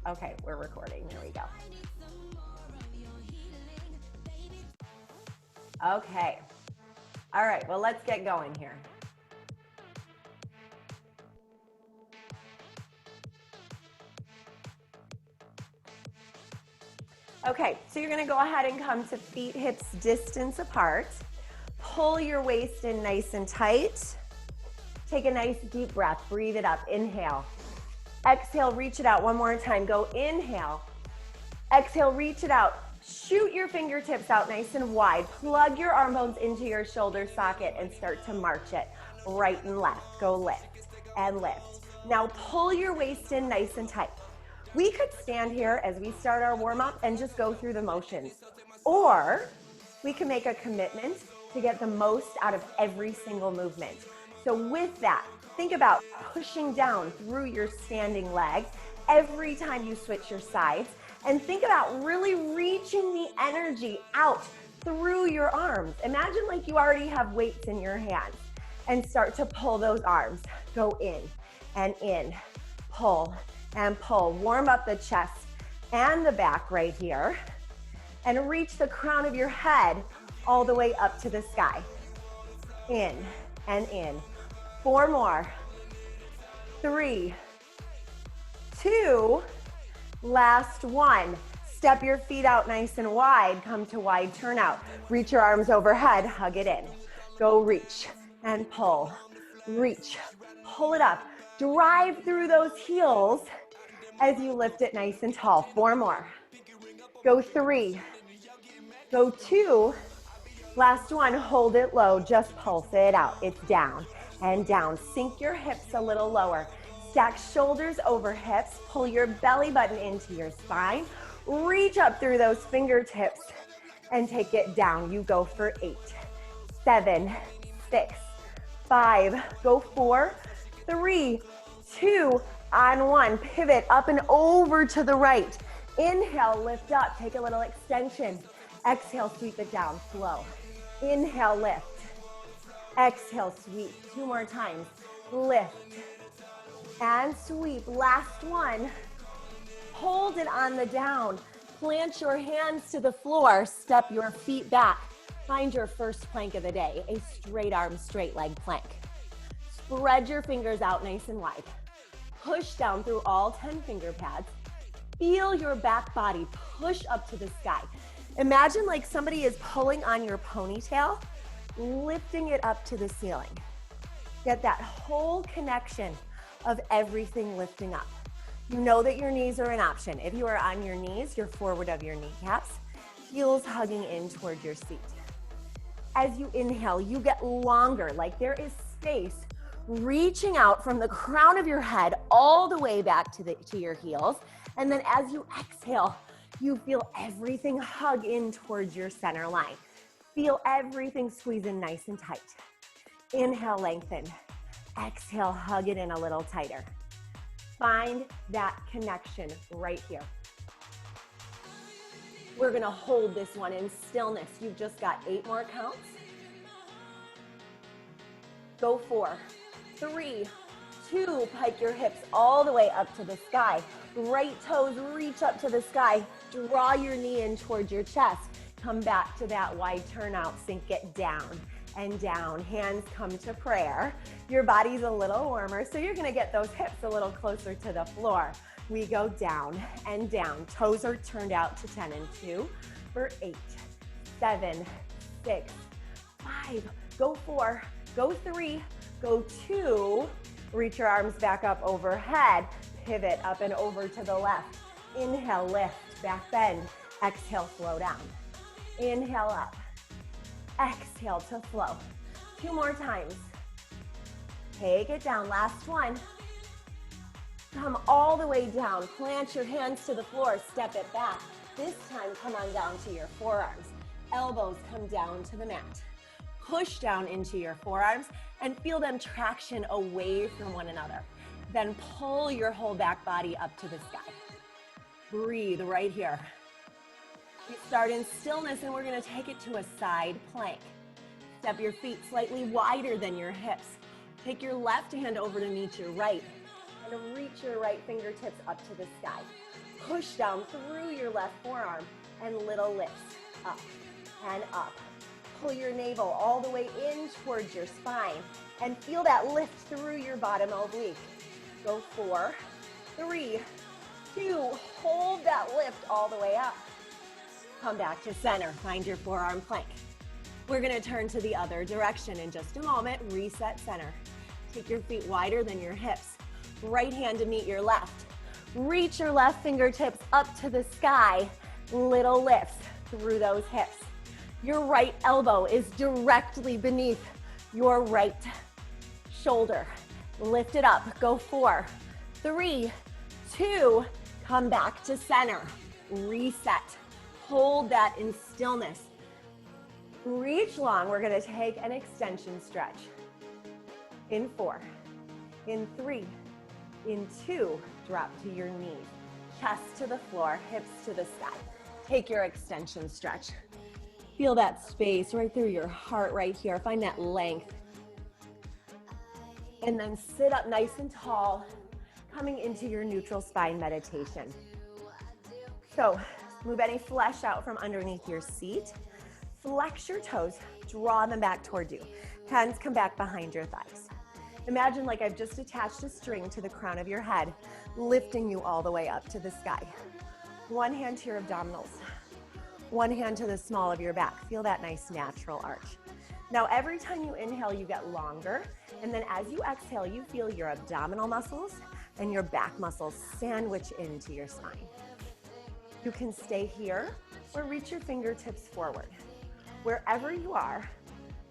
Okay, we're recording. There we go. Okay. All right, well, let's get going here. Okay, so you're gonna go ahead and come to feet, hips, distance apart. Pull your waist in nice and tight. Take a nice deep breath, breathe it up, inhale. Exhale, reach it out one more time. Go inhale. Exhale, reach it out. Shoot your fingertips out nice and wide. Plug your arm bones into your shoulder socket and start to march it right and left. Go lift and lift. Now pull your waist in nice and tight. We could stand here as we start our warm-up and just go through the motions. Or we can make a commitment to get the most out of every single movement. So with that, think about pushing down through your standing leg every time you switch your sides. And think about really reaching the energy out through your arms. Imagine like you already have weights in your hands and start to pull those arms. Go in and in, pull and pull. Warm up the chest and the back right here. And reach the crown of your head all the way up to the sky. In and in. 4 more. 3, 2, last 1. Step your feet out nice and wide. Come to wide turnout. Reach your arms overhead. Hug it in. Go reach and pull. Reach. Pull it up. Drive through those heels as you lift it nice and tall. 4 more. Go 3. Go 2. Last 1. Hold it low. Just pulse it out. It's down and down. Sink your hips a little lower. Stack shoulders over hips. Pull your belly button into your spine. Reach up through those fingertips and take it down. You go for 8, 7, 6, 5. Go 4, 3, 2, on 1. Pivot up and over to the right. Inhale, lift up. Take a little extension. Exhale, sweep it down. Slow. Inhale, lift. Exhale, sweep. 2 more times. Lift and sweep. Last 1. Hold it on the down. Plant your hands to the floor. Step your feet back. Find your first plank of the day, a straight arm, straight leg plank. Spread your fingers out nice and wide. Push down through all 10 finger pads. Feel your back body push up to the sky. Imagine like somebody is pulling on your ponytail, lifting it up to the ceiling. Get that whole connection of everything lifting up. You know that your knees are an option. If you are on your knees, you're forward of your kneecaps, heels hugging in toward your seat. As you inhale, you get longer, like there is space reaching out from the crown of your head all the way back to your heels. And then as you exhale, you feel everything hug in towards your center line. Feel everything squeeze in nice and tight. Inhale, lengthen. Exhale, hug it in a little tighter. Find that connection right here. We're gonna hold this one in stillness. You've just got 8 more counts. Go 4, 3, 2, pike your hips all the way up to the sky. Right toes reach up to the sky. Draw your knee in towards your chest. Come back to that wide turnout. Sink it down and down. Hands come to prayer. Your body's a little warmer, so you're gonna get those hips a little closer to the floor. We go down and down. Toes are turned out to 10 and 2 for 8, 7, 6, 5. Go 4, go 3, go 2. Reach your arms back up overhead. Pivot up and over to the left. Inhale, lift, back bend. Exhale, slow down. Inhale up. Exhale to flow. 2 more times. Take it down. Last 1. Come all the way down. Plant your hands to the floor. Step it back. This time, come on down to your forearms. Elbows come down to the mat. Push down into your forearms and feel them traction away from one another. Then pull your whole back body up to the sky. Breathe right here. We start in stillness and we're gonna take it to a side plank. Step your feet slightly wider than your hips. Take your left hand over to meet your right. And to reach your right fingertips up to the sky. Push down through your left forearm and little lifts up and up. Pull your navel all the way in towards your spine and feel that lift through your bottom oblique. Go 4, 3, 2, hold that lift all the way up. Come back to center, find your forearm plank. We're gonna turn to the other direction in just a moment. Reset center. Take your feet wider than your hips. Right hand to meet your left. Reach your left fingertips up to the sky. Little lifts through those hips. Your right elbow is directly beneath your right shoulder. Lift it up. Go 4, 3, 2, come back to center. Reset. Hold that in stillness. Reach long. We're going to take an extension stretch. In 4, in 3, in 2, drop to your knees. Chest to the floor, hips to the sky. Take your extension stretch. Feel that space right through your heart right here. Find that length. And then sit up nice and tall, coming into your neutral spine meditation. So move any flesh out from underneath your seat. Flex your toes, draw them back toward you. Hands come back behind your thighs. Imagine like I've just attached a string to the crown of your head, lifting you all the way up to the sky. One hand to your abdominals, one hand to the small of your back. Feel that nice natural arch. Now every time you inhale, you get longer, and then as you exhale, you feel your abdominal muscles and your back muscles sandwich into your spine. You can stay here or reach your fingertips forward. Wherever you are,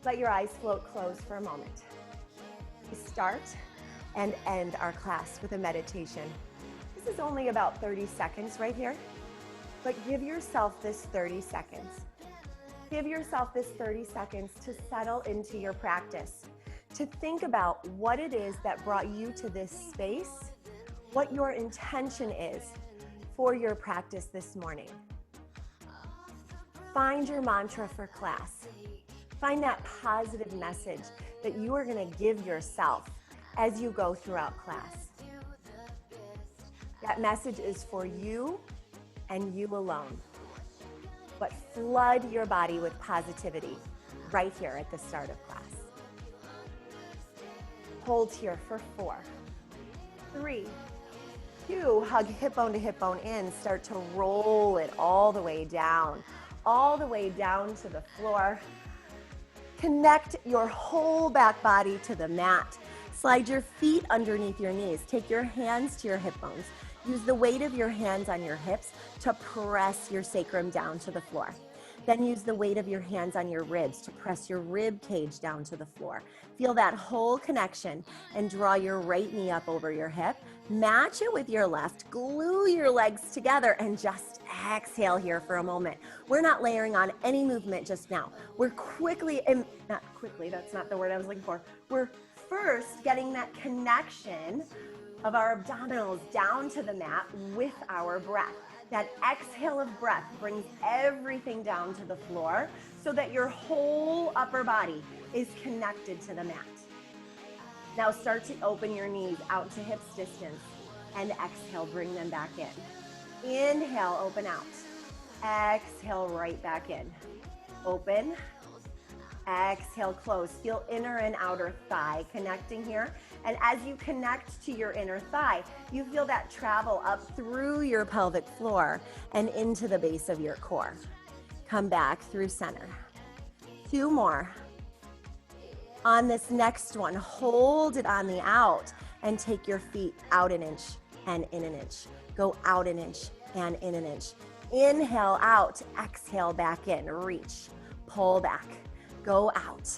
let your eyes float closed for a moment. We start and end our class with a meditation. This is only about 30 seconds right here, but give yourself this 30 seconds. Give yourself this 30 seconds to settle into your practice, to think about what it is that brought you to this space, what your intention is for your practice this morning. Find your mantra for class. Find that positive message that you are going to give yourself as you go throughout class. That message is for you and you alone. But flood your body with positivity right here at the start of class. Hold here for 4, 3, 2, hug hip bone to hip bone in. Start to roll it all the way down to the floor. Connect your whole back body to the mat. Slide your feet underneath your knees. Take your hands to your hip bones. Use the weight of your hands on your hips to press your sacrum down to the floor. Then use the weight of your hands on your ribs to press your rib cage down to the floor. Feel that whole connection and draw your right knee up over your hip. Match it with your left. Glue your legs together and just exhale here for a moment. We're not layering on any movement just now. We're not quickly, that's not the word I was looking for. We're first getting that connection of our abdominals down to the mat with our breath. That exhale of breath brings everything down to the floor so that your whole upper body is connected to the mat. Now start to open your knees out to hips distance and exhale, bring them back in. Inhale, open out. Exhale, right back in. Open. Exhale, close. Feel inner and outer thigh connecting here. And as you connect to your inner thigh, you feel that travel up through your pelvic floor and into the base of your core. Come back through center. 2 more. On this next one, hold it on the out and take your feet out an inch and in an inch. Go out an inch and in an inch. Inhale out, exhale back in, reach, pull back, go out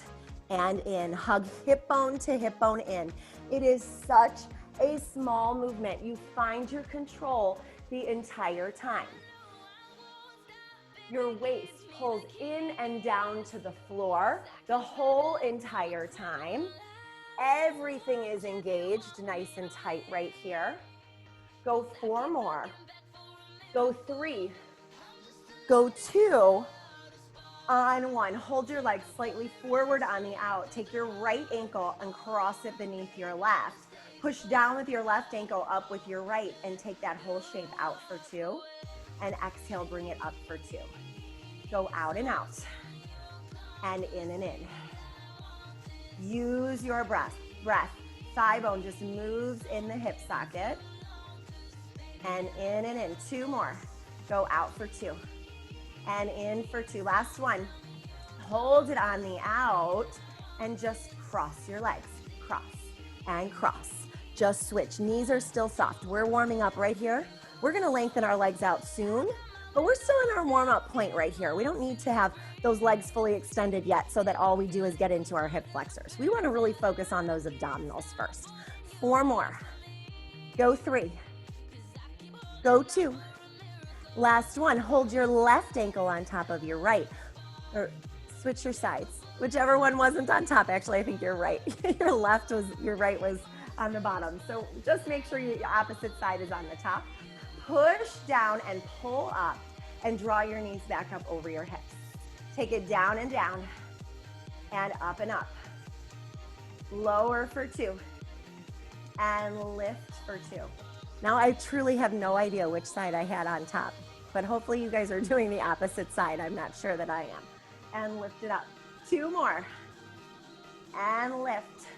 and in. Hug hip bone to hip bone in. It is such a small movement. You find your control the entire time. Your waist pulls in and down to the floor the whole entire time. Everything is engaged nice and tight right here. Go 4 more. Go 3. Go 2. On 1. Hold your legs slightly forward on the out. Take your right ankle and cross it beneath your left. Push down with your left ankle, up with your right, and take that whole shape out for 2. And exhale, bring it up for 2. Go out and out. And in and in. Use your breath. Thigh bone just moves in the hip socket. And in. 2 more. Go out for 2. And in for 2. Last one. Hold it on the out and just cross your legs. Cross and cross. Just switch. Knees are still soft. We're warming up right here. We're going to lengthen our legs out soon, but we're still in our warm-up point right here. We don't need to have those legs fully extended yet so that all we do is get into our hip flexors. We want to really focus on those abdominals first. 4 more. Go 3. Go 2. Last one. Hold your left ankle on top of your right. Or switch your sides. Whichever one wasn't on top. Actually, I think you're right. Your right was on the bottom. So just make sure your opposite side is on the top. Push down and pull up and draw your knees back up over your hips. Take it down and up and up. Lower for 2 and lift for 2. Now I truly have no idea which side I had on top, but hopefully you guys are doing the opposite side. I'm not sure that I am. And lift it up. 2 more and lift.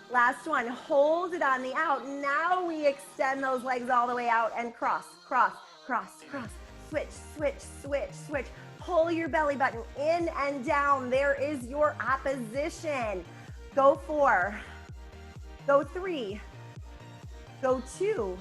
Last one, hold it on the out. Now we extend those legs all the way out and cross. Switch. Pull your belly button in and down. There is your opposition. Go 4. Go 3. Go 2.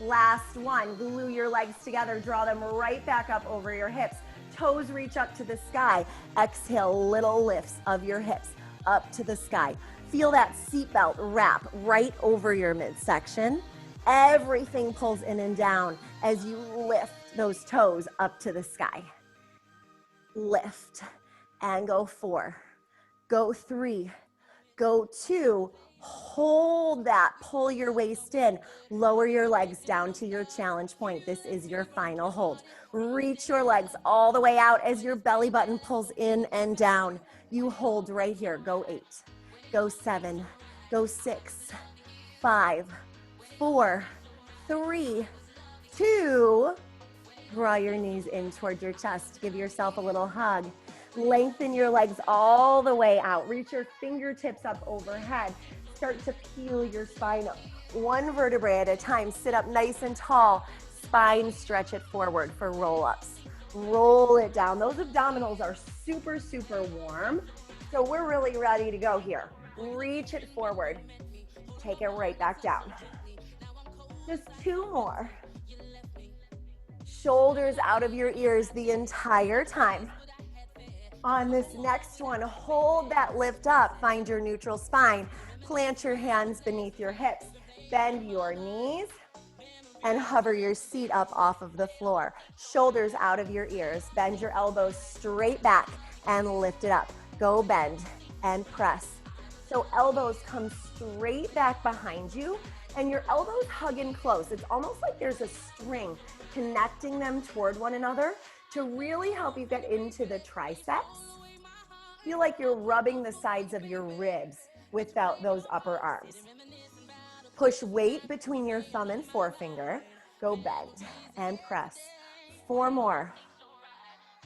Last one, glue your legs together. Draw them right back up over your hips. Toes reach up to the sky. Exhale, little lifts of your hips up to the sky. Feel that seatbelt wrap right over your midsection. Everything pulls in and down as you lift those toes up to the sky. Lift and go 4. Go 3. Go 2. Hold that. Pull your waist in. Lower your legs down to your challenge point. This is your final hold. Reach your legs all the way out as your belly button pulls in and down. You hold right here. Go 8. Go 7, go 6, 5, 4, 3, 2. Draw your knees in toward your chest. Give yourself a little hug. Lengthen your legs all the way out. Reach your fingertips up overhead. Start to peel your spine up. 1 vertebrae at a time. Sit up nice and tall. Spine stretch it forward for roll-ups. Roll it down. Those abdominals are super, super warm. So we're really ready to go here. Reach it forward. Take it right back down. Just 2 more. Shoulders out of your ears the entire time. On this next one, hold that lift up. Find your neutral spine. Plant your hands beneath your hips. Bend your knees and hover your seat up off of the floor. Shoulders out of your ears. Bend your elbows straight back and lift it up. Go bend and press. So elbows come straight back behind you and your elbows hug in close. It's almost like there's a string connecting them toward one another to really help you get into the triceps. Feel like you're rubbing the sides of your ribs without those upper arms. Push weight between your thumb and forefinger. Go bend and press. 4 more.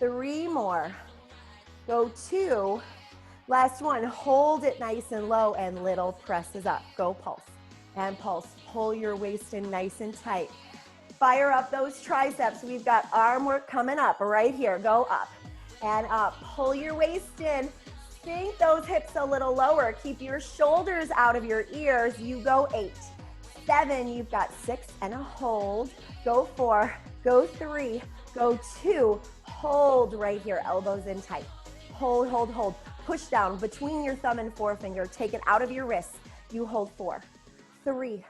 3 more. Go 2. Last one. Hold it nice and low and little presses up. Go pulse and pulse. Pull your waist in nice and tight. Fire up those triceps. We've got arm work coming up right here. Go up and up. Pull your waist in. Sink those hips a little lower. Keep your shoulders out of your ears. You go 8, 7. You've got 6 and a hold. Go 4. Go 3. Go 2. Hold right here. Elbows in tight. Hold, hold, hold. Push down between your thumb and forefinger. Take it out of your wrist. You hold 4, 3,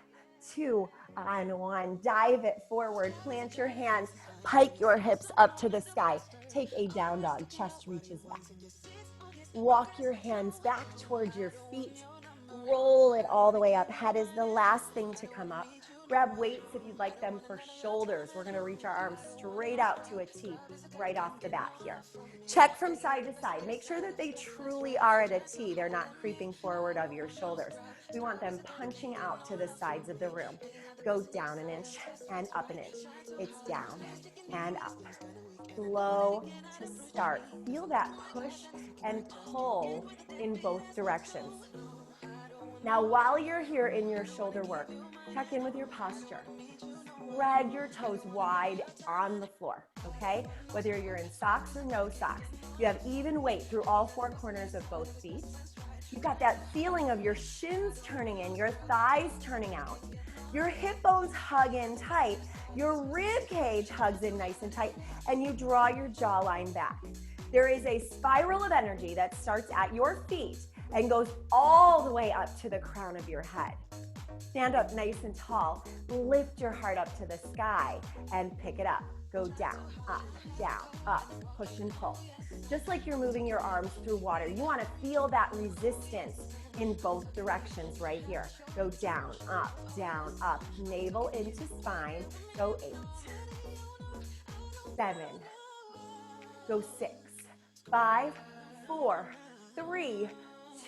2, and 1. Dive it forward. Plant your hands. Pike your hips up to the sky. Take a down dog. Chest reaches back. Walk your hands back towards your feet. Roll it all the way up. Head is the last thing to come up. Grab weights if you'd like them for shoulders. We're going to reach our arms straight out to a T right off the bat here. Check from side to side. Make sure that they truly are at a T. They're not creeping forward of your shoulders. We want them punching out to the sides of the room. Go down an inch and up an inch. It's down and up. Slow to start. Feel that push and pull in both directions. Now, while you're here in your shoulder work, check in with your posture. Spread your toes wide on the floor, okay? Whether you're in socks or no socks, you have even weight through all four corners of both feet. You've got that feeling of your shins turning in, your thighs turning out. Your hip bones hug in tight, your rib cage hugs in nice and tight, and you draw your jawline back. There is a spiral of energy that starts at your feet and goes all the way up to the crown of your head. Stand up nice and tall, lift your heart up to the sky and pick it up. Go down, up, push and pull. Just like you're moving your arms through water, you want to feel that resistance in both directions right here. Go down, up, navel into spine. Go 8, 7, go 6, 5, 4, 3,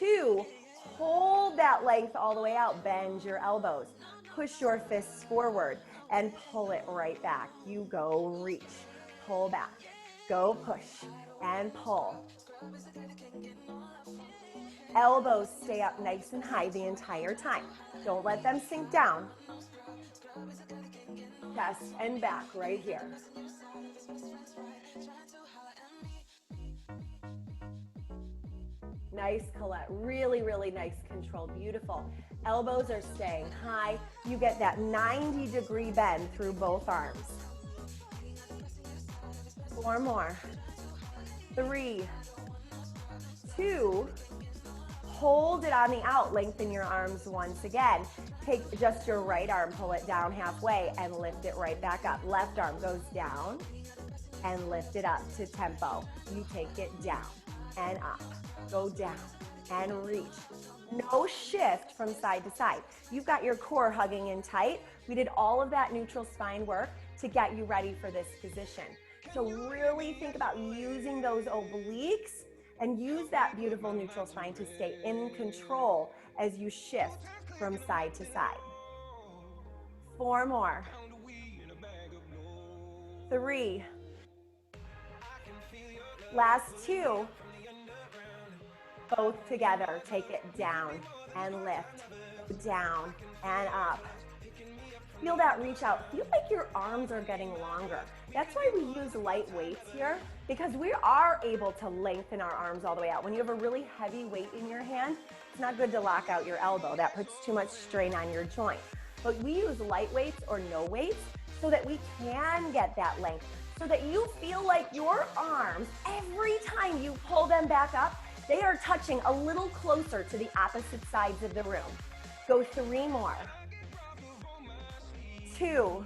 2, hold that length all the way out. Bend your elbows. Push your fists forward and pull it right back. You go reach, pull back, go push and pull. Elbows stay up nice and high the entire time. Don't let them sink down. Chest and back right here. Nice, Colette. Really, really nice control. Beautiful. Elbows are staying high. You get that 90-degree bend through both arms. 4 more. 3, 2, hold it on the out. Lengthen your arms once again. Take just your right arm, pull it down halfway, and lift it right back up. Left arm goes down and lift it up to tempo. You take it down and up. Go down and reach. No shift from side to side. You've got your core hugging in tight. We did all of that neutral spine work to get you ready for this position. So really think about using those obliques and use that beautiful neutral spine to stay in control as you shift from side to side. 4 more. 3. Last 2. Both together. Take it down and lift. Down and up. Feel that reach out. Feel like your arms are getting longer. That's why we use light weights here, because we are able to lengthen our arms all the way out. When you have a really heavy weight in your hand, it's not good to lock out your elbow. That puts too much strain on your joint. But we use light weights or no weights so that we can get that length, so that you feel like your arms, every time you pull them back up, they are touching a little closer to the opposite sides of the room. Go 3 more. 2.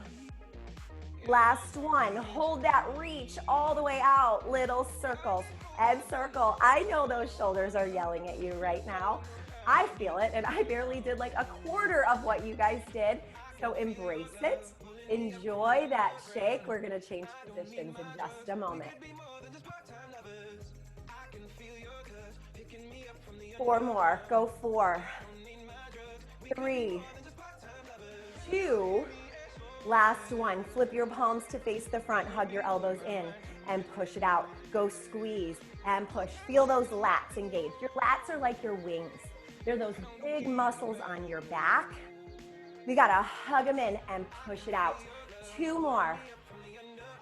Last 1. Hold that reach all the way out. Little circles and circle. I know those shoulders are yelling at you right now. I feel it, and I barely did like a quarter of what you guys did. So embrace it. Enjoy that shake. We're going to change positions in just a moment. 4 more. Go 4, 3, 2. Last 1. Flip your palms to face the front. Hug your elbows in and push it out. Go squeeze and push. Feel those lats engage. Your lats are like your wings. They're those big muscles on your back. We got to hug them in and push it out. 2 more.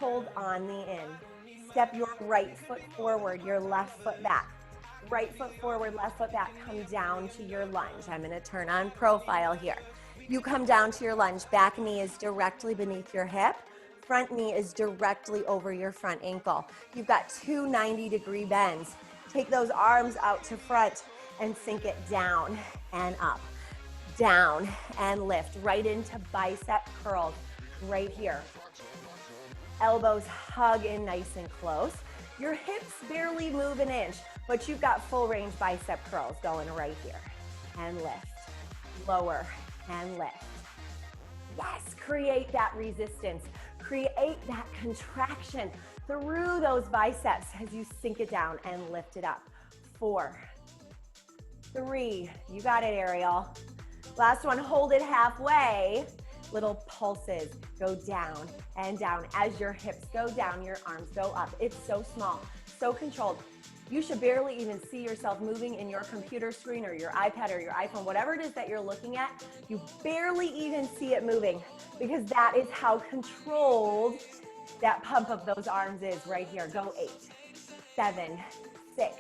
Hold on the in. Step your right foot forward, your left foot back. Right foot forward, left foot back. Come down to your lunge. I'm going to turn on profile here. You come down to your lunge. Back knee is directly beneath your hip. Front knee is directly over your front ankle. You've got 2 90-degree bends. Take those arms out to front and sink it down and up. Down and lift right into bicep curls right here. Elbows hug in nice and close. Your hips barely move an inch, but you've got full range bicep curls going right here. And lift. Lower and lift. Yes, create that resistance. Create that contraction through those biceps as you sink it down and lift it up. 4, 3, you got it, Ariel. Last one, hold it halfway. Little pulses, go down and down. As your hips go down, your arms go up. It's so small, so controlled. You should barely even see yourself moving in your computer screen or your iPad or your iPhone, whatever it is that you're looking at, you barely even see it moving because that is how controlled that pump of those arms is right here. Go 8, 7, 6,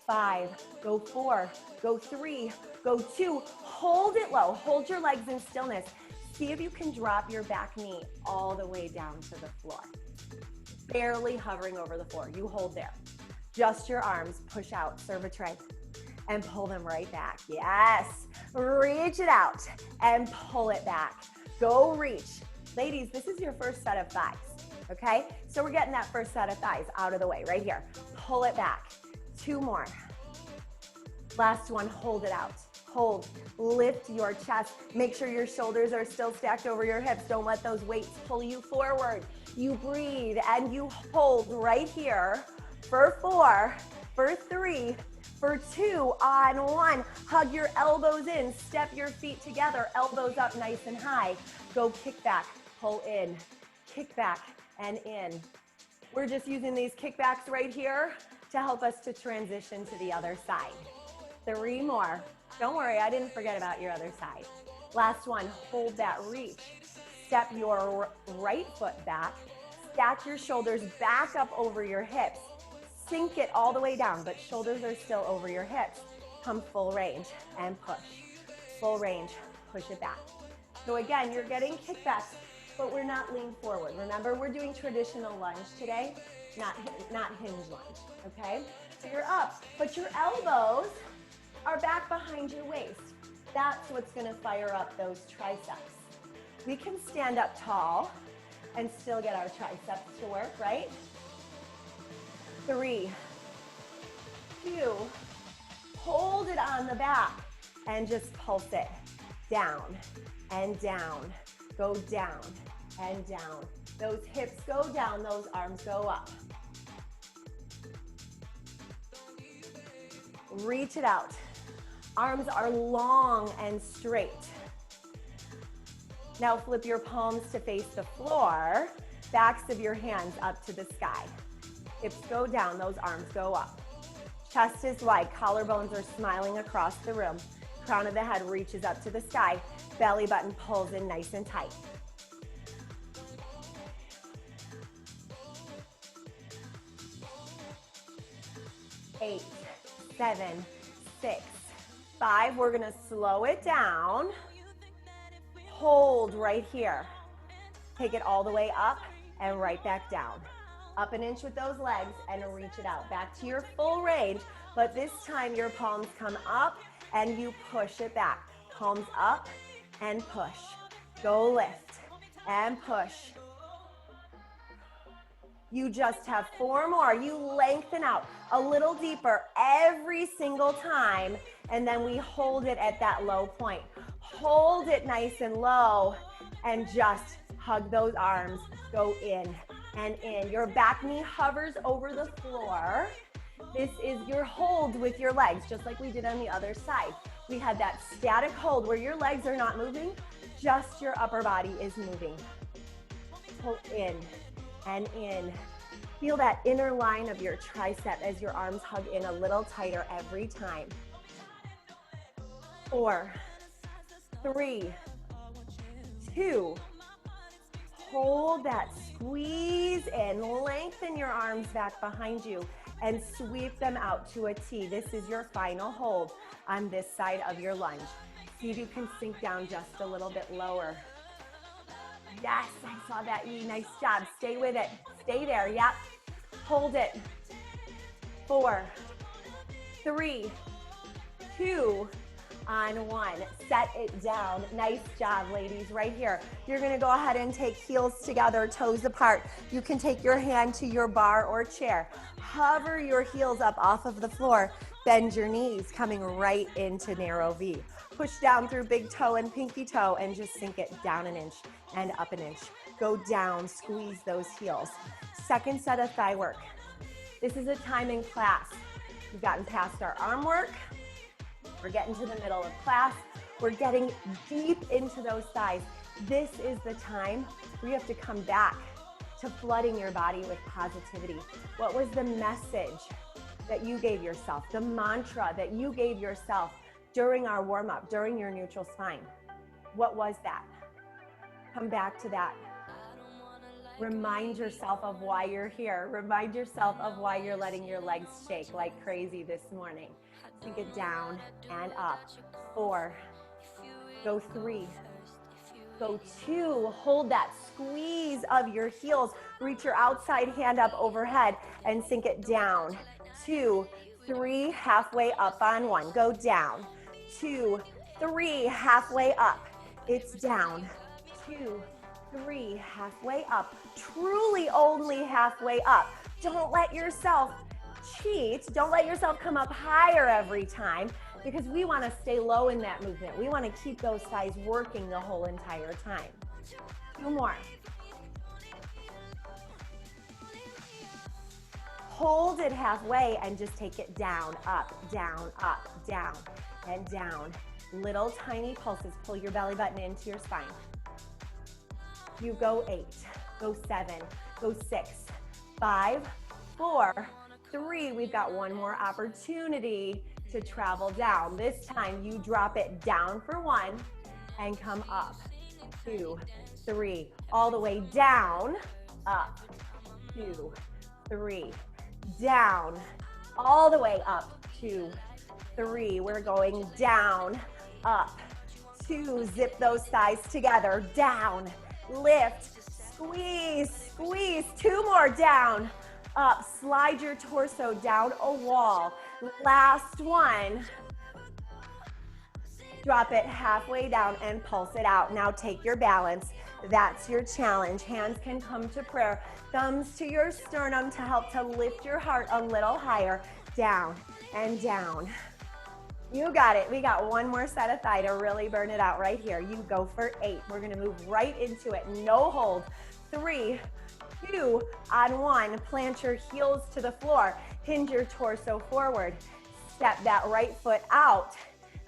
5, go 4, go 3, go 2. Hold it low, hold your legs in stillness. See if you can drop your back knee all the way down to the floor. Barely hovering over the floor. You hold there. Just your arms, push out, serve a tray, and pull them right back. Yes. Reach it out and pull it back. Go reach. Ladies, this is your first set of thighs, okay? So we're getting that first set of thighs out of the way right here. Pull it back. 2 more. Last one, hold it out. Hold, lift your chest. Make sure your shoulders are still stacked over your hips. Don't let those weights pull you forward. You breathe and you hold right here for 4, for 3, for 2, on 1. Hug your elbows in, step your feet together, elbows up nice and high. Go kick back, pull in, kick back and in. We're just using these kickbacks right here to help us to transition to the other side. 3 more. Don't worry, I didn't forget about your other side. Last one, hold that reach. Step your right foot back, stack your shoulders back up over your hips. Sink it all the way down, but shoulders are still over your hips. Come full range and push. Full range, push it back. So again, you're getting kickbacks, but we're not lean forward. Remember, we're doing traditional lunge today, not hinge lunge, okay? So you're up, but your elbows are back behind your waist. That's what's gonna fire up those triceps. We can stand up tall and still get our triceps to work, right? 3, 2, hold it on the back and just pulse it down and down, go down and down. Those hips go down, those arms go up. Reach it out. Arms are long and straight. Now flip your palms to face the floor, backs of your hands up to the sky. Hips go down, those arms go up. Chest is wide, collarbones are smiling across the room. Crown of the head reaches up to the sky. Belly button pulls in nice and tight. Eight, 7, 6, 5. We're gonna slow it down. Hold right here. Take it all the way up and right back down. Up an inch with those legs and reach it out. Back to your full range, but this time your palms come up and you push it back. Palms up and push. Go lift and push. You just have 4 more. You lengthen out a little deeper every single time, and then we hold it at that low point. Hold it nice and low and just hug those arms. Go in and in. Your back knee hovers over the floor. This is your hold with your legs, just like we did on the other side. We had that static hold where your legs are not moving, just your upper body is moving. Pull in and in. Feel that inner line of your tricep as your arms hug in a little tighter every time. 4, 3, 2, hold that, squeeze in, lengthen your arms back behind you and sweep them out to a T. This is your final hold on this side of your lunge. See if you can sink down just a little bit lower. Yes, I saw that, E. Nice job. Stay with it. Stay there. Yep. Hold it. 4, 3, 2, on 1. Set it down. Nice job, ladies, right here. You're gonna go ahead and take heels together, toes apart. You can take your hand to your bar or chair. Hover your heels up off of the floor. Bend your knees, coming right into narrow V. Push down through big toe and pinky toe and just sink it down an inch and up an inch. Go down, squeeze those heels. Second set of thigh work. This is a timing class. We've gotten past our arm work. We're getting to the middle of class. We're getting deep into those thighs. This is the time where you have to come back to flooding your body with positivity. What was the message that you gave yourself, the mantra that you gave yourself during our warm-up, during your neutral spine? What was that? Come back to that. Remind yourself of why you're here. Remind yourself of why you're letting your legs shake like crazy this morning. Sink it down and up. 4. Go 3. Go 2, hold that squeeze of your heels. Reach your outside hand up overhead and sink it down. 2, 3, halfway up on 1. Go down. 2, 3, halfway up. It's down. 2, 3, halfway up. Truly only halfway up. Don't let yourself cheat. Don't let yourself come up higher every time, because we want to stay low in that movement. We want to keep those thighs working the whole entire time. 2 more. Hold it halfway and just take it down, up, down, and down. Little tiny pulses. Pull your belly button into your spine. You go 8, go 7, go 6, 5, 4, 3. We've got one more opportunity to travel down. This time you drop it down for 1 and come up. 2, 3, all the way down, up. 2, 3, down, all the way up. 2, 3, we're going down, up. 2, zip those thighs together, down, lift, squeeze, squeeze. 2 more, down, up. Slide your torso down a wall. Last one. Drop it halfway down and pulse it out. Now take your balance. That's your challenge. Hands can come to prayer. Thumbs to your sternum to help to lift your heart a little higher. Down and down. You got it. We got one more set of thigh to really burn it out right here. You go for 8. We're going to move right into it. No hold. 3, 2, on 1. Plant your heels to the floor. Hinge your torso forward. Step that right foot out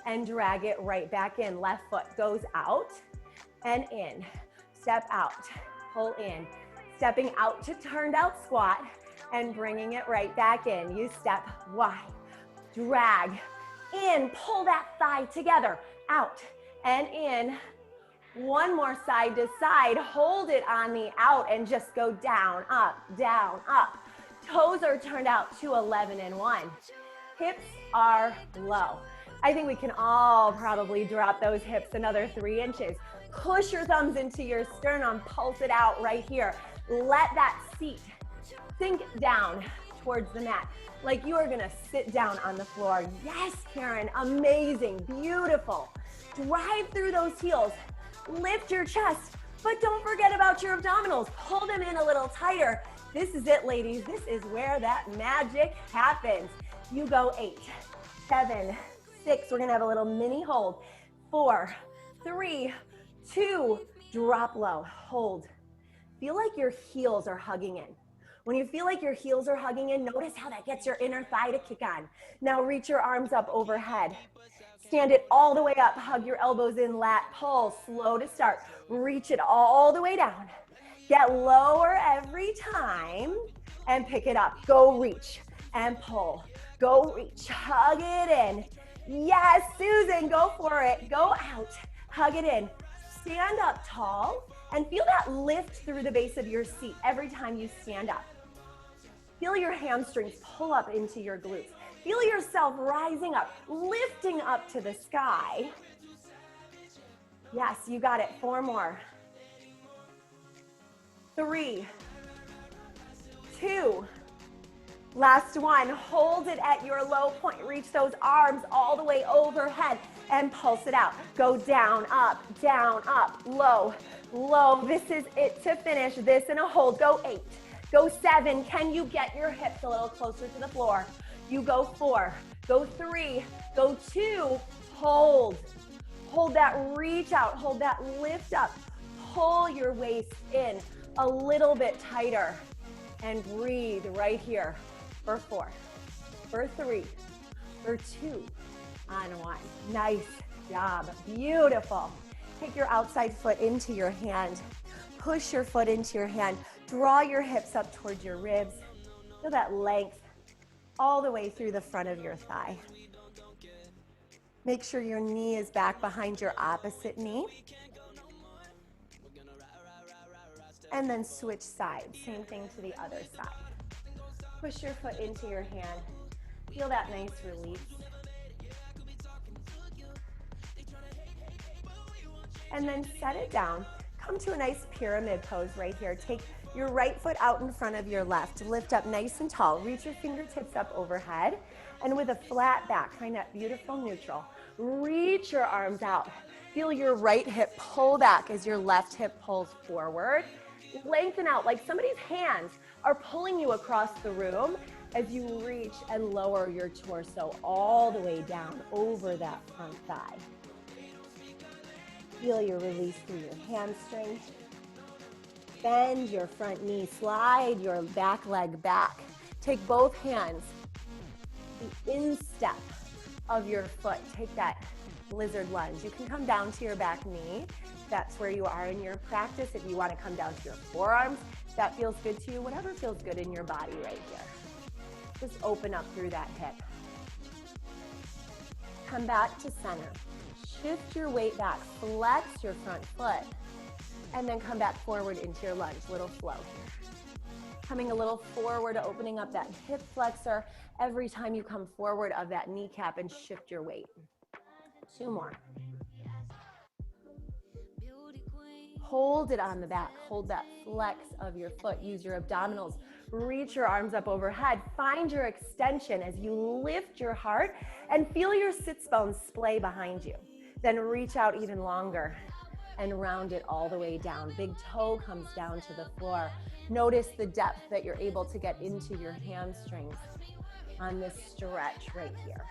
and drag it right back in. Left foot goes out and in. Step out, pull in. Stepping out to turned out squat and bringing it right back in. You step wide, drag in, pull that thigh together, out and in. One more side to side, hold it on the out and just go down, up, down, up. Toes are turned out to 11 and 1. Hips are low. I think we can all probably drop those hips another 3 inches. Push your thumbs into your sternum, pulse it out right here. Let that seat sink down towards the mat, like you are gonna sit down on the floor. Yes, Karen, amazing, beautiful. Drive through those heels, lift your chest, but don't forget about your abdominals. Pull them in a little tighter. This is it, ladies. This is where that magic happens. You go 8, 7, 6. We're gonna have a little mini hold. 4, 3, 2, drop low, hold. Feel like your heels are hugging in. When you feel like your heels are hugging in, notice how that gets your inner thigh to kick on. Now reach your arms up overhead. Stand it all the way up, hug your elbows in, lat pull, slow to start. Reach it all the way down. Get lower every time and pick it up. Go reach and pull. Go reach, hug it in. Yes, Susan, go for it. Go out, hug it in. Stand up tall and feel that lift through the base of your seat every time you stand up. Feel your hamstrings pull up into your glutes. Feel yourself rising up, lifting up to the sky. Yes, you got it. 4 more. 3, 2, last one. Hold it at your low point. Reach those arms all the way overhead and pulse it out. Go down, up, low, low. This is it to finish. This in a hold. Go 8, go 7. Can you get your hips a little closer to the floor? You go 4, go 3, go 2, hold. Hold that reach out, hold that lift up. Pull your waist in a little bit tighter and breathe right here for 4, for 3, for 2, on 1. Nice. job. Beautiful. Take your outside foot into your hand. Push your foot into your hand. Draw your hips up towards your ribs. Feel that length all the way through the front of your thigh. Make sure your knee is back behind your opposite knee. And then switch sides. Same thing to the other side. Push your foot into your hand. Feel that nice release. And then set it down. Come to a nice pyramid pose right here. Take your right foot out in front of your left. Lift up nice and tall. Reach your fingertips up overhead. And with a flat back, find that beautiful neutral. Reach your arms out. Feel your right hip pull back as your left hip pulls forward. Lengthen out like somebody's hands are pulling you across the room as you reach and lower your torso all the way down over that front thigh. Feel your release through your hamstring. Bend your front knee, slide your back leg back. Take both hands, the instep of your foot. Take that lizard lunge. You can come down to your back knee. That's where you are in your practice. If you want to come down to your forearms, that feels good to you. Whatever feels good in your body right here. Just open up through that hip. Come back to center. Shift your weight back. Flex your front foot. And then come back forward into your lunge. Little flow here. Coming a little forward, opening up that hip flexor every time you come forward of that kneecap and shift your weight. 2 more. Hold it on the back. Hold that flex of your foot. Use your abdominals. Reach your arms up overhead. Find your extension as you lift your heart and feel your sits bones splay behind you. Then reach out even longer and round it all the way down. Big toe comes down to the floor. Notice the depth that you're able to get into your hamstrings on this stretch right here.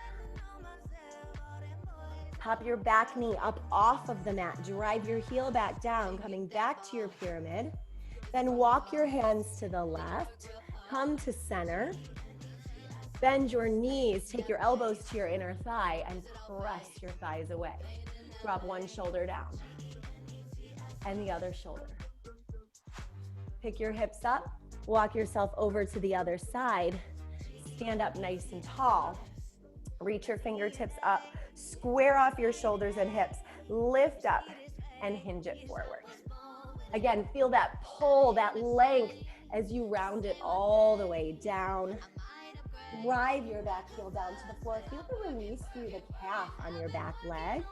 Pop your back knee up off of the mat. Drive your heel back down, coming back to your pyramid. Then walk your hands to the left. Come to center. Bend your knees. Take your elbows to your inner thigh and press your thighs away. Drop one shoulder down and the other shoulder. Pick your hips up. Walk yourself over to the other side. Stand up nice and tall. Reach your fingertips up. Square off your shoulders and hips. Lift up and hinge it forward. Again, feel that pull, that length as you round it all the way down. Drive your back heel down to the floor. Feel the release through the calf on your back leg.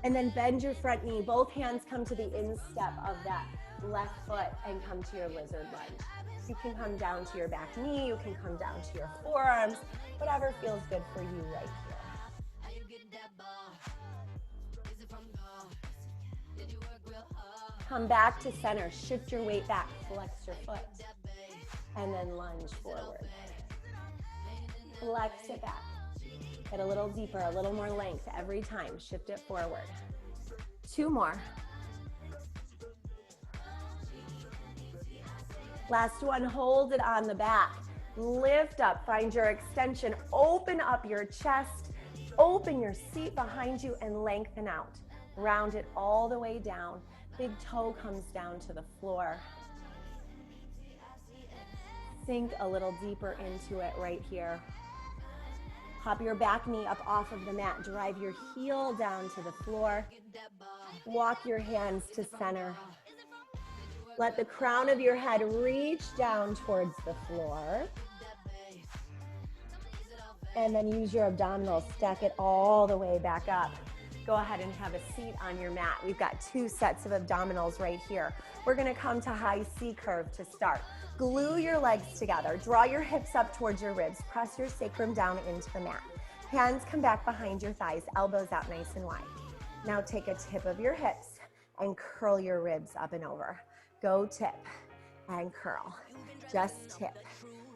And then bend your front knee. Both hands come to the instep of that left foot and come to your lizard lunge. You can come down to your back knee. You can come down to your forearms. Whatever feels good for you right here. Come back to center. Shift your weight back. Flex your foot. And then lunge forward. Flex it back. Get a little deeper, a little more length every time. Shift it forward. 2 more. Last one, hold it on the back. Lift up, find your extension. Open up your chest. Open your seat behind you and lengthen out. Round it all the way down. Big toe comes down to the floor. Sink a little deeper into it right here. Hop your back knee up off of the mat. Drive your heel down to the floor. Walk your hands to center. Let the crown of your head reach down towards the floor. And then use your abdominals. Stack it all the way back up. Go ahead and have a seat on your mat. We've got 2 sets of abdominals right here. We're gonna come to high C curve to start. Glue your legs together. Draw your hips up towards your ribs. Press your sacrum down into the mat. Hands come back behind your thighs. Elbows out nice and wide. Now take a tip of your hips and curl your ribs up and over. Go tip and curl. Just tip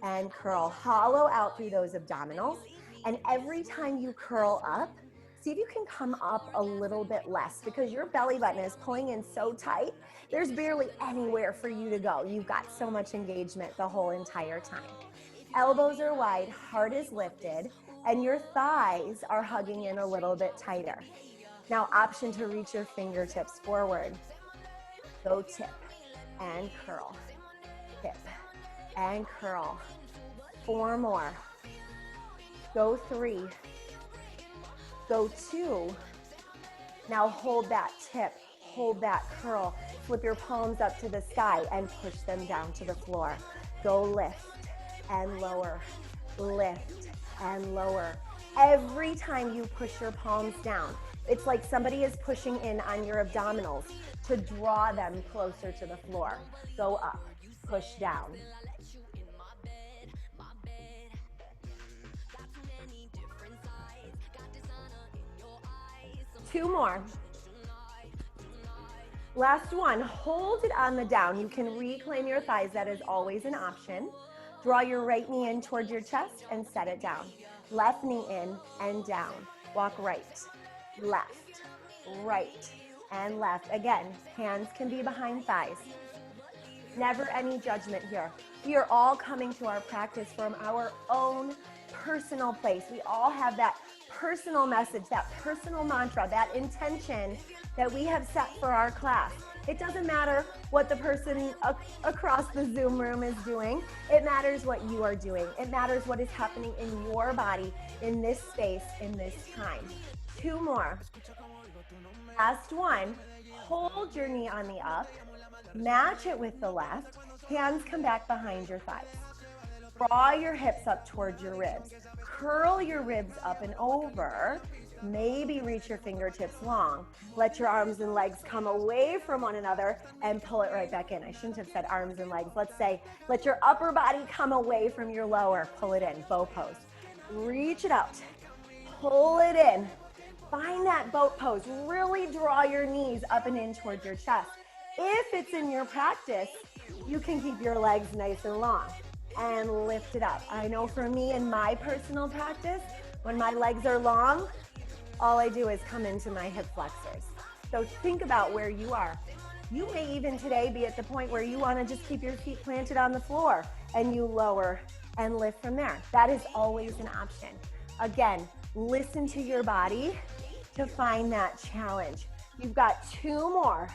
and curl. Hollow out through those abdominals. And every time you curl up, see if you can come up a little bit less because your belly button is pulling in so tight. There's barely anywhere for you to go. You've got so much engagement the whole entire time. Elbows are wide, heart is lifted, and your thighs are hugging in a little bit tighter. Now option to reach your fingertips forward. Go tip and curl, tip and curl. 4 more. Go 3, go 2. Now hold that tip, hold that curl. Flip your palms up to the sky and push them down to the floor. Go lift and lower, lift and lower. Every time you push your palms down, it's like somebody is pushing in on your abdominals to draw them closer to the floor. Go up, push down. Two more. Last one, hold it on the down. You can reclaim your thighs, that is always an option. Draw your right knee in towards your chest and set it down. Left knee in and down. Walk right, left, right, and left. Again, hands can be behind thighs. Never any judgment here. We are all coming to our practice from our own personal place. We all have that personal message, that personal mantra, that intention that we have set for our class. It doesn't matter what the person across the Zoom room is doing. It matters what you are doing. It matters what is happening in your body, in this space, in this time. 2 more. Last one, hold your knee on the up, match it with the left, hands come back behind your thighs. Draw your hips up towards your ribs. Curl your ribs up and over. Maybe reach your fingertips long. Let your arms and legs come away from one another and pull it right back in. I shouldn't have said arms and legs. Let's say, let your upper body come away from your lower. Pull it in, bow pose. Reach it out, pull it in. Find that boat pose. Really draw your knees up and in towards your chest. If it's in your practice, you can keep your legs nice and long and lift it up. I know for me in my personal practice, when my legs are long, all I do is come into my hip flexors. So think about where you are. You may even today be at the point where you want to just keep your feet planted on the floor and you lower and lift from there. That is always an option. Again, listen to your body to find that challenge. You've got 2 more.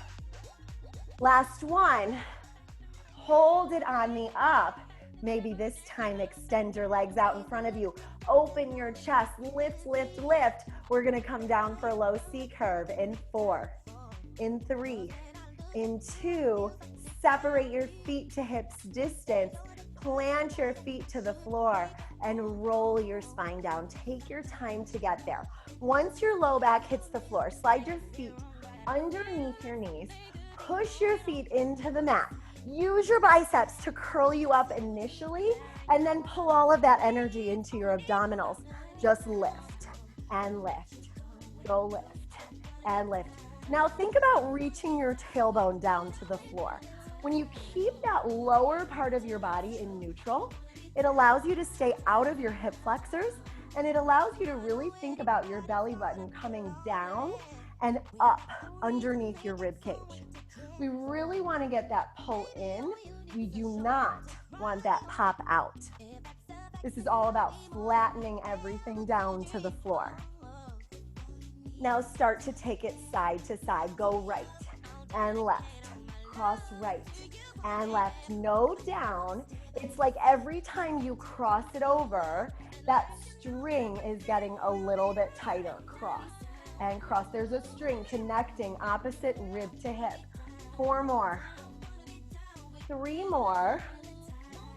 Last one, hold it on the up. Maybe this time extend your legs out in front of you. Open your chest, lift, lift, lift. We're gonna come down for a low C curve in 4, in 3, in 2. Separate your feet to hips distance. Plant your feet to the floor and roll your spine down. Take your time to get there. Once your low back hits the floor, slide your feet underneath your knees. Push your feet into the mat. Use your biceps to curl you up initially, and then pull all of that energy into your abdominals. Just lift and lift. Go lift and lift. Now think about reaching your tailbone down to the floor. When you keep that lower part of your body in neutral, it allows you to stay out of your hip flexors, and it allows you to really think about your belly button coming down and up underneath your rib cage. We really want to get that pull in. We do not want that pop out. This is all about flattening everything down to the floor. Now start to take it side to side. Go right and left, cross right and left. Note down, it's like every time you cross it over, that string is getting a little bit tighter. Cross and cross. There's a string connecting opposite rib to hip. 4 more, 3 more,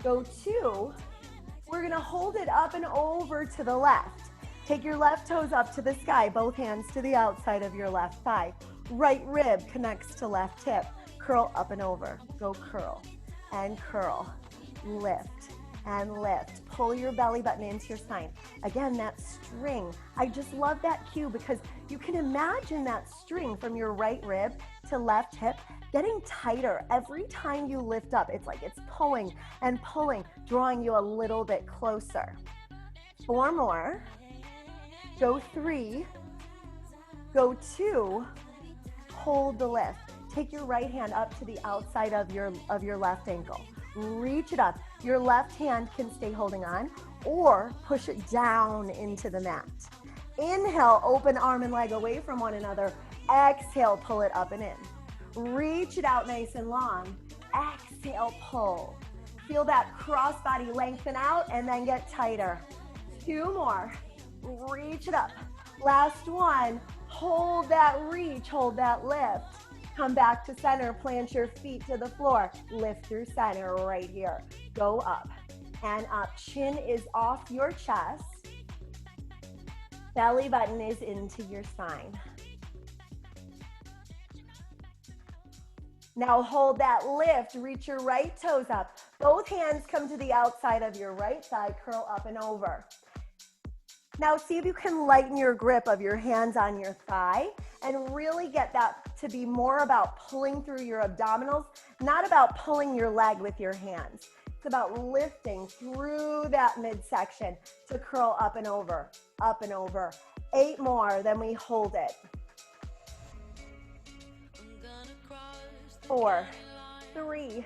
go 2. We're gonna hold it up and over to the left. Take your left toes up to the sky, both hands to the outside of your left thigh. Right rib connects to left hip. Curl up and over. Go curl and curl, lift and lift. Pull your belly button into your spine. Again, that string. I just love that cue because you can imagine that string from your right rib to left hip getting tighter every time you lift up. It's like it's pulling and pulling, drawing you a little bit closer. 4 more. Go 3. Go 2. Hold the lift. Take your right hand up to the outside of your left ankle. Reach it up. Your left hand can stay holding on or push it down into the mat. Inhale, open arm and leg away from one another. Exhale, pull it up and in. Reach it out nice and long. Exhale, pull. Feel that cross body lengthen out and then get tighter. 2 more. Reach it up. Last one. Hold that reach, hold that lift. Come back to center, plant your feet to the floor. Lift through center right here. Go up and up. Chin is off your chest. Belly button is into your spine. Now hold that lift, reach your right toes up. Both hands come to the outside of your right thigh, curl up and over. Now see if you can lighten your grip of your hands on your thigh and really get that to be more about pulling through your abdominals, not about pulling your leg with your hands. It's about lifting through that midsection to curl up and over, up and over. 8 more, then we hold it. 4, 3,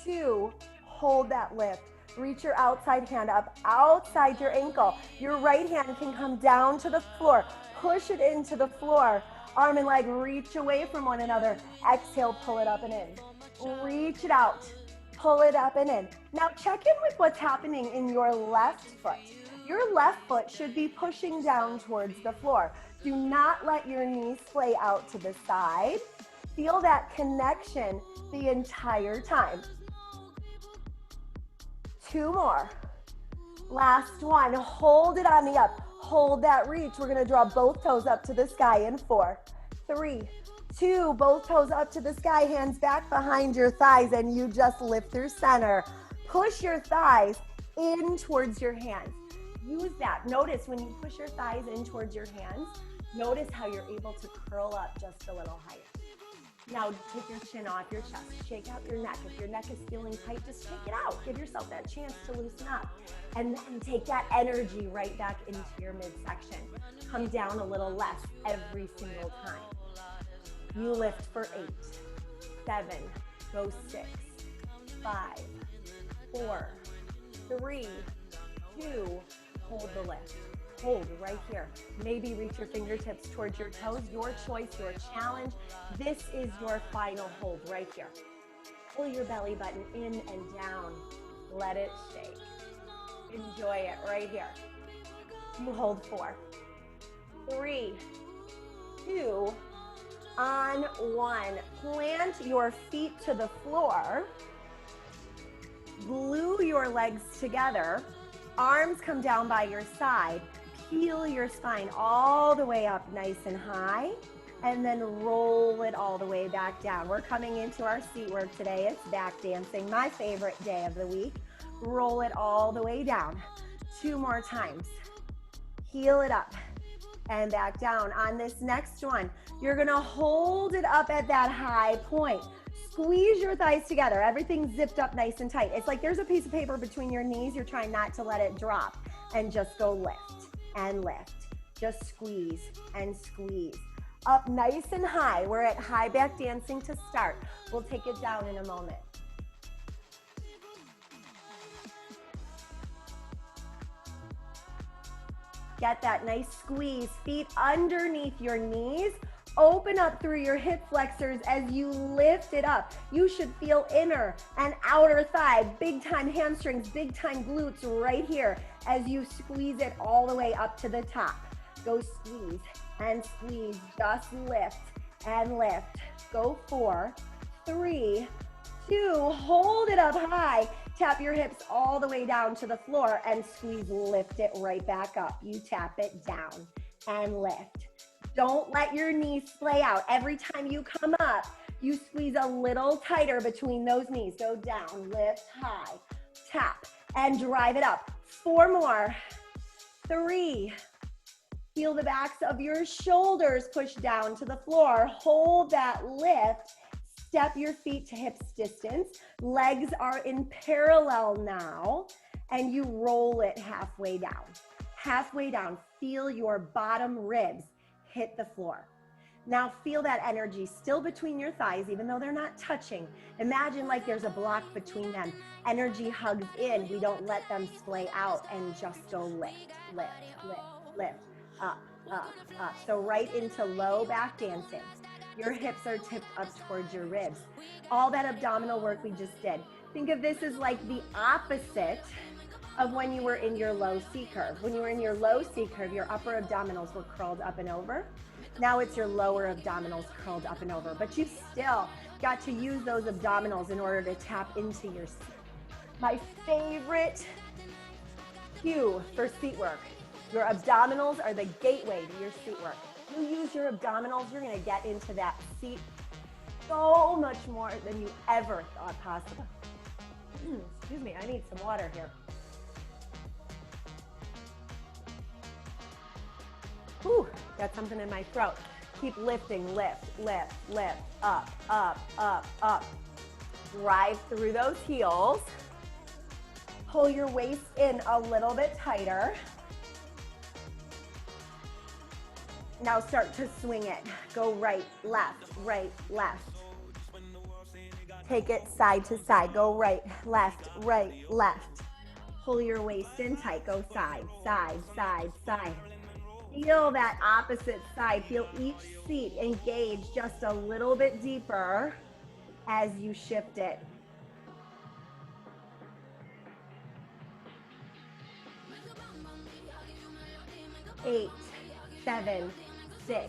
2, hold that lift. Reach your outside hand up outside your ankle. Your right hand can come down to the floor. Push it into the floor. Arm and leg reach away from one another. Exhale, pull it up and in. Reach it out. Pull it up and in. Now check in with what's happening in your left foot. Your left foot should be pushing down towards the floor. Do not let your knees splay out to the side. Feel that connection the entire time. 2 more. Last one. Hold it on the up. Hold that reach. We're going to draw both toes up to the sky in 4, 3, 2. Both toes up to the sky. Hands back behind your thighs and you just lift through center. Push your thighs in towards your hands. Use that. Notice when you push your thighs in towards your hands, notice how you're able to curl up just a little higher. Now take your chin off your chest, shake out your neck. If your neck is feeling tight, just shake it out. Give yourself that chance to loosen up. And then take that energy right back into your midsection. Come down a little less every single time. You lift for 8, 7, go 6, 5, 4, 3, 2, hold the lift. Hold right here. Maybe reach your fingertips towards your toes. Your choice, your challenge. This is your final hold right here. Pull your belly button in and down. Let it shake. Enjoy it right here. You hold 4, 3, 2, on 1. Plant your feet to the floor. Glue your legs together. Arms come down by your side. Peel your spine all the way up nice and high, and then roll it all the way back down. We're coming into our seat work today. It's back dancing, my favorite day of the week. Roll it all the way down. 2 more times. Heel it up and back down. On this next one, you're gonna hold it up at that high point. Squeeze your thighs together. Everything's zipped up nice and tight. It's like there's a piece of paper between your knees. You're trying not to let it drop, and just go lift and lift. Just squeeze and squeeze. Up nice and high. We're at high back dancing to start. We'll take it down in a moment. Get that nice squeeze. Feet underneath your knees. Open up through your hip flexors as you lift it up. You should feel inner and outer thigh, big time hamstrings, big time glutes right here as you squeeze it all the way up to the top. Go squeeze and squeeze. Just lift and lift. Go 4, 3, 2. Hold it up high. Tap your hips all the way down to the floor and squeeze, lift it right back up. You tap it down and lift. Don't let your knees splay out. Every time you come up, you squeeze a little tighter between those knees. Go down, lift high, tap, and drive it up. 4 more. 3. Feel the backs of your shoulders push down to the floor. Hold that lift. Step your feet to hips distance. Legs are in parallel now, and you roll it halfway down. Halfway down, feel your bottom ribs hit the floor. Now feel that energy still between your thighs, even though they're not touching. Imagine like there's a block between them. Energy hugs in. We don't let them splay out, and just go lift, lift, lift, lift. up, up, up. So right into low back dancing. Your hips are tipped up towards your ribs. All that abdominal work we just did. Think of this as like the opposite of when you were in your low C curve. When you were in your low C curve, your upper abdominals were curled up and over. Now it's your lower abdominals curled up and over, but you still got to use those abdominals in order to tap into your seat. My favorite cue for seat work. Your abdominals are the gateway to your seat work. You use your abdominals, you're gonna get into that seat so much more than you ever thought possible. Excuse me, I need some water here. Whew, got something in my throat. Keep lifting, lift, lift, lift, up, up, up, up. Drive through those heels. Pull your waist in a little bit tighter. Now start to swing it. Go right, left, right, left. Take it side to side. Go right, left, left. Pull your waist in tight. Go side, side, side, side. Feel that opposite side. Feel each seat engage just a little bit deeper as you shift it. Eight, 7, 6,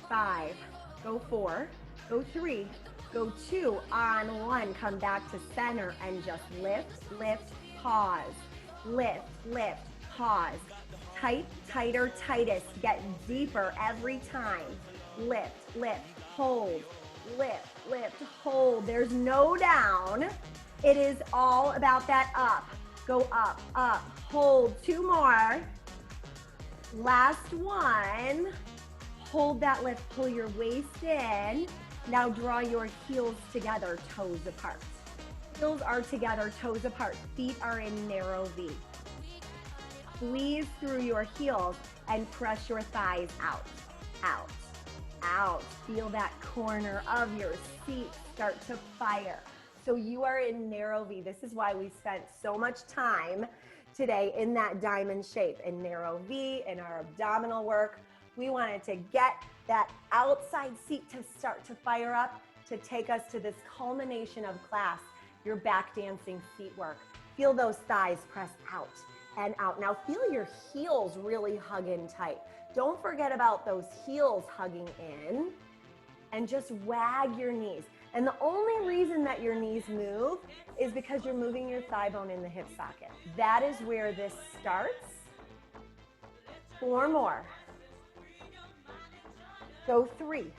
5, go 4, go 3, go 2, on 1, come back to center and just lift, lift, pause, lift, lift, pause, tight, tighter, tightest, get deeper every time, lift, lift, hold, lift, lift, hold, there's no down, it is all about that up, go up, up, hold, 2 more, last one, hold that lift, pull your waist in. Now draw your heels together, toes apart. Heels are together, toes apart. Feet are in narrow V. Squeeze through your heels and press your thighs out, out, out. Feel that corner of your seat start to fire. So you are in narrow V. This is why we spent so much time today in that diamond shape, in narrow V, in our abdominal work. We wanted to get that outside seat to start to fire up, to take us to this culmination of class, your back dancing seat work. Feel those thighs press out and out. Now feel your heels really hug in tight. Don't forget about those heels hugging in, and just wag your knees. And the only reason that your knees move is because you're moving your thigh bone in the hip socket. That is where this starts. 4 more. Go 3,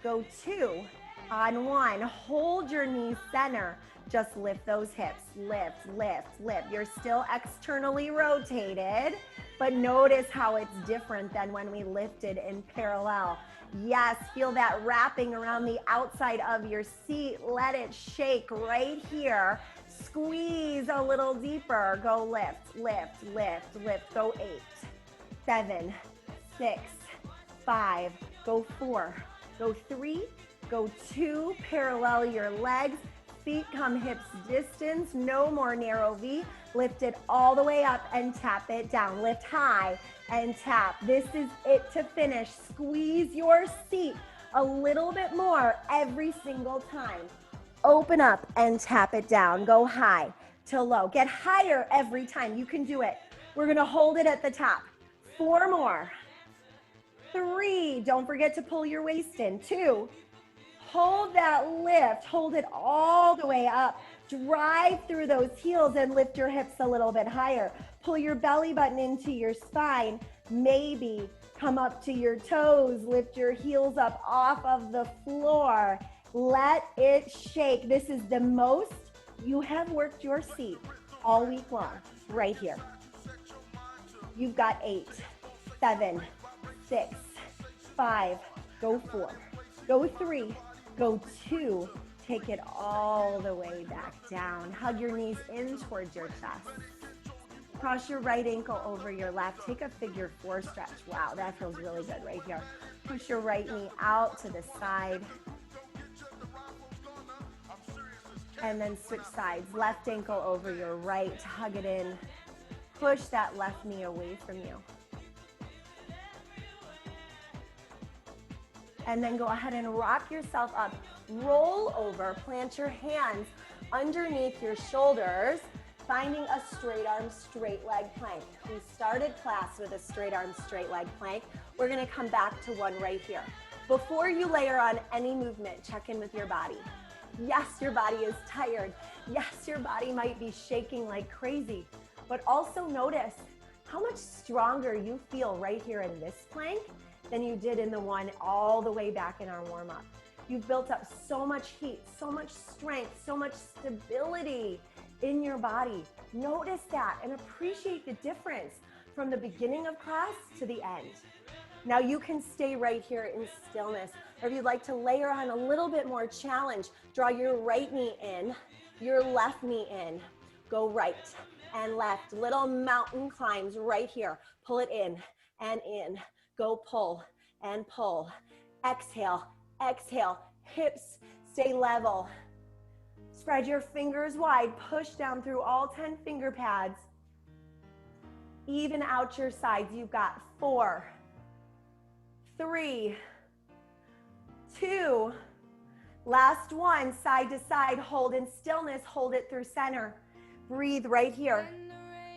go 2, on 1. Hold your knees center. Just lift those hips. Lift, lift, lift. You're still externally rotated, but notice how it's different than when we lifted in parallel. Yes, feel that wrapping around the outside of your seat. Let it shake right here. Squeeze a little deeper. Go lift, lift, lift, lift. Go 8, 7, 6, 5, go 4, go 3, go 2, parallel your legs, feet come hips distance, no more narrow V, lift it all the way up and tap it down, lift high and tap. This is it to finish. Squeeze your seat a little bit more every single time. Open up and tap it down, go high to low, get higher every time. You can do it. We're gonna hold it at the top. 4 more. 3, don't forget to pull your waist in. 2, hold that lift, hold it all the way up. Drive through those heels and lift your hips a little bit higher. Pull your belly button into your spine. Maybe come up to your toes, lift your heels up off of the floor. Let it shake. This is the most you have worked your seat all week long, right here. You've got 8, 7, 6, 5, go 4, go 3, go 2, take it all the way back down. Hug your knees in towards your chest. Cross your right ankle over your left. Take a figure 4 stretch. Wow, that feels really good right here. Push your right knee out to the side. And then switch sides. Left ankle over your right. Hug it in. Push that left knee away from you. And then go ahead and rock yourself up. Roll over, plant your hands underneath your shoulders, finding a straight arm, straight leg plank. We started class with a straight arm, straight leg plank. We're gonna come back to one right here. Before you layer on any movement, check in with your body. Yes, your body is tired. Yes, your body might be shaking like crazy, but also notice how much stronger you feel right here in this plank than you did in the one all the way back in our warm-up. You've built up so much heat, so much strength, so much stability in your body. Notice that and appreciate the difference from the beginning of class to the end. Now you can stay right here in stillness, or if you'd like to layer on a little bit more challenge, draw your right knee in, your left knee in, go right and left, little mountain climbs right here. Pull it in and in, go pull and pull. Exhale, exhale, hips stay level. Spread your fingers wide, push down through all 10 finger pads. Even out your sides, you've got 4, 3, 2, last one, side to side, hold in stillness, hold it through center. Breathe right here.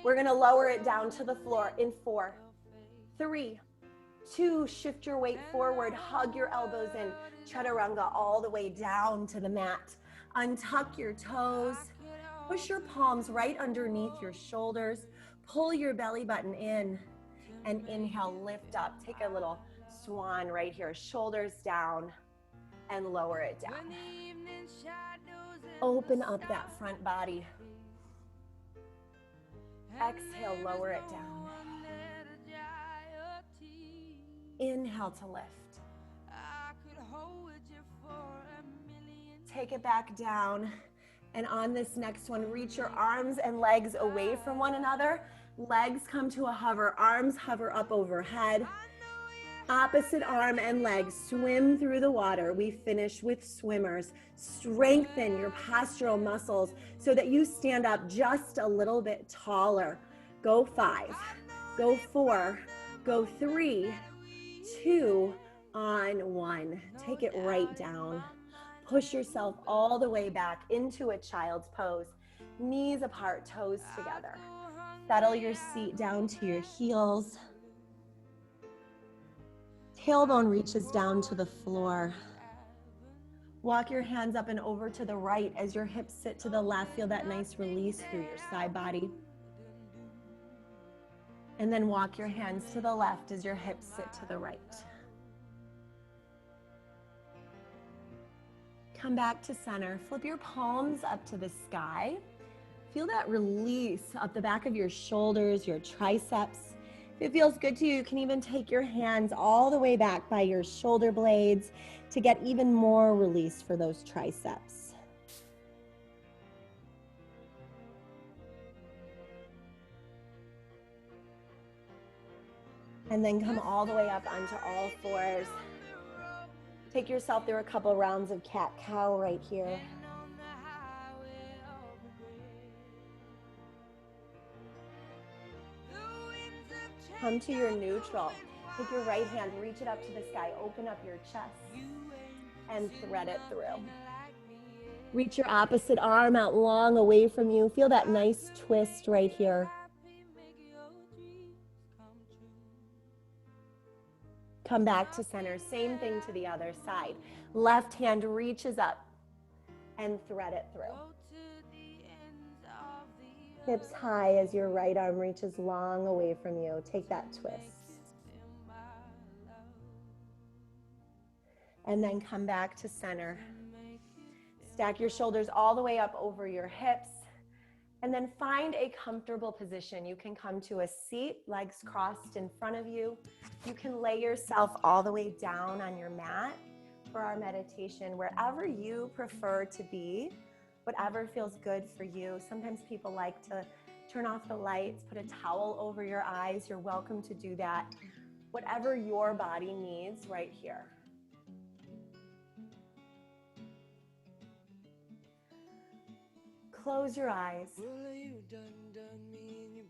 We're gonna lower it down to the floor in 4, 3, 2, shift your weight forward, hug your elbows in, chaturanga all the way down to the mat. Untuck your toes, push your palms right underneath your shoulders, pull your belly button in, and inhale, lift up. Take a little swan right here, shoulders down, and lower it down. Open up that front body. Exhale, lower it down. Inhale to lift. Take it back down. And on this next one, reach your arms and legs away from one another. Legs come to a hover, arms hover up overhead. Opposite arm and leg swim through the water. We finish with swimmers. Strengthen your postural muscles so that you stand up just a little bit taller. Go 5, go 4, go 3, 2, on 1. Take it right down. Push yourself all the way back into a child's pose. Knees apart, toes together. Settle your seat down to your heels. Tailbone reaches down to the floor. Walk your hands up and over to the right as your hips sit to the left. Feel that nice release through your side body. And then walk your hands to the left as your hips sit to the right. Come back to center. Flip your palms up to the sky. Feel that release up the back of your shoulders, your triceps. If it feels good to you, you can even take your hands all the way back by your shoulder blades to get even more release for those triceps. And then come all the way up onto all fours. Take yourself through a couple rounds of cat-cow right here. Come to your neutral. Take your right hand, reach it up to the sky, open up your chest, and thread it through. Reach your opposite arm out long away from you. Feel that nice twist right here. Come back to center. Same thing to the other side. Left hand reaches up and thread it through. Hips high as your right arm reaches long away from you. Take that twist. And then come back to center. Stack your shoulders all the way up over your hips. And then find a comfortable position. You can come to a seat, legs crossed in front of you. You can lay yourself all the way down on your mat for our meditation, wherever you prefer to be, whatever feels good for you. Sometimes people like to turn off the lights, put a towel over your eyes. You're welcome to do that. Whatever your body needs right here. Close your eyes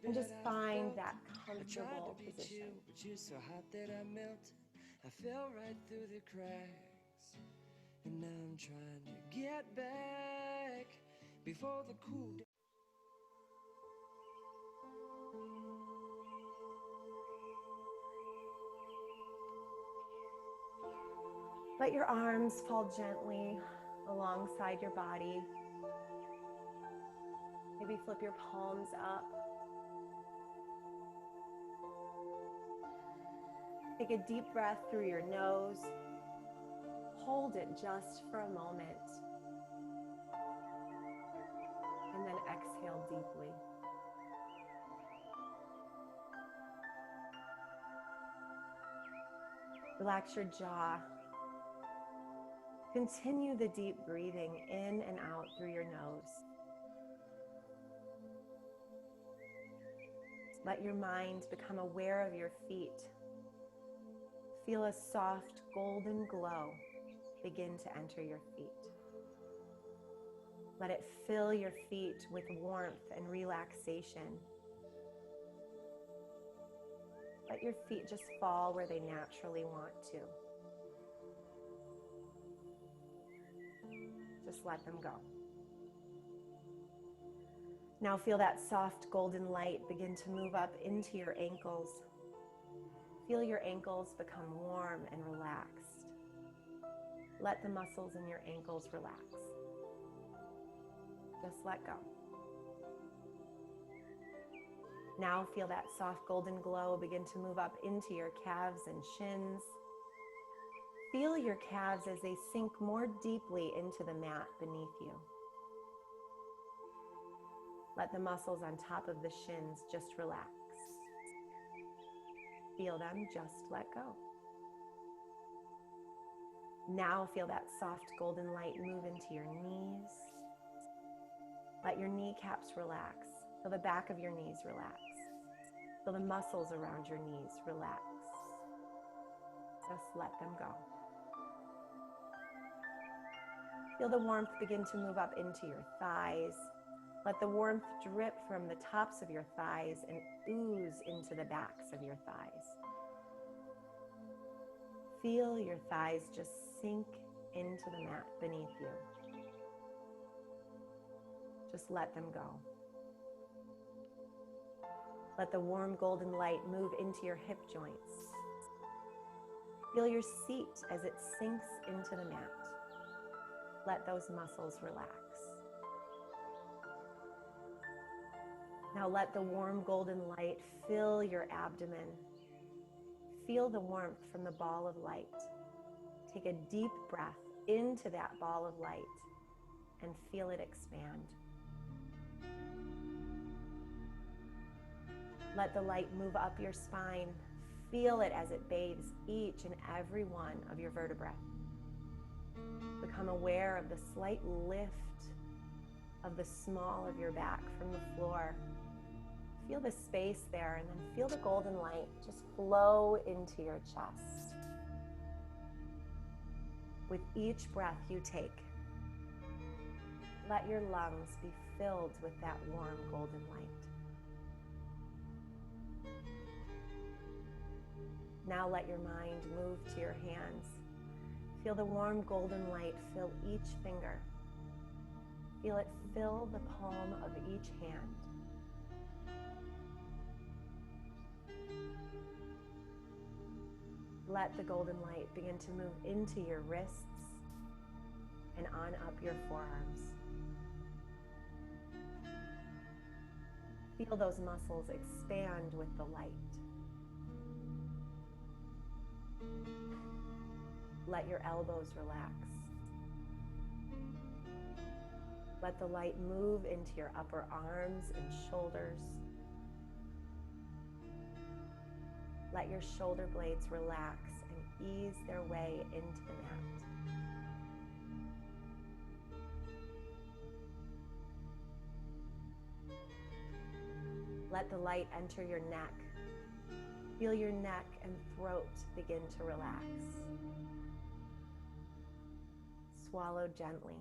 and just find that comfortable position. I fell right through the cracks, and now I'm trying to get back before the cool. Let your arms fall gently alongside your body. Maybe flip your palms up. Take a deep breath through your nose. Hold it just for a moment. And then exhale deeply. Relax your jaw. Continue the deep breathing in and out through your nose. Let your mind become aware of your feet. Feel a soft golden glow begin to enter your feet. Let it fill your feet with warmth and relaxation. Let your feet just fall where they naturally want to. Just let them go. Now feel that soft golden light begin to move up into your ankles. Feel your ankles become warm and relaxed. Let the muscles in your ankles relax. Just let go. Now feel that soft golden glow begin to move up into your calves and shins. Feel your calves as they sink more deeply into the mat beneath you. Let the muscles on top of the shins just relax. Feel them just let go. Now feel that soft golden light move into your knees. Let your kneecaps relax. Feel the back of your knees relax. Feel the muscles around your knees relax. Just let them go. Feel the warmth begin to move up into your thighs. Let the warmth drip from the tops of your thighs and ooze into the backs of your thighs. Feel your thighs just sink into the mat beneath you. Just let them go. Let the warm golden light move into your hip joints. Feel your seat as it sinks into the mat. Let those muscles relax. Now let the warm golden light fill your abdomen. Feel the warmth from the ball of light. Take a deep breath into that ball of light and feel it expand. Let the light move up your spine. Feel it as it bathes each and every one of your vertebrae. Become aware of the slight lift of the small of your back from the floor. Feel the space there, and then feel the golden light just flow into your chest. With each breath you take, let your lungs be filled with that warm golden light. Now let your mind move to your hands. Feel the warm golden light fill each finger. Feel it fill the palm of each hand. Let the golden light begin to move into your wrists and on up your forearms. Feel those muscles expand with the light. Let your elbows relax. Let the light move into your upper arms and shoulders. Let your shoulder blades relax and ease their way into the mat. Let the light enter your neck. Feel your neck and throat begin to relax. Swallow gently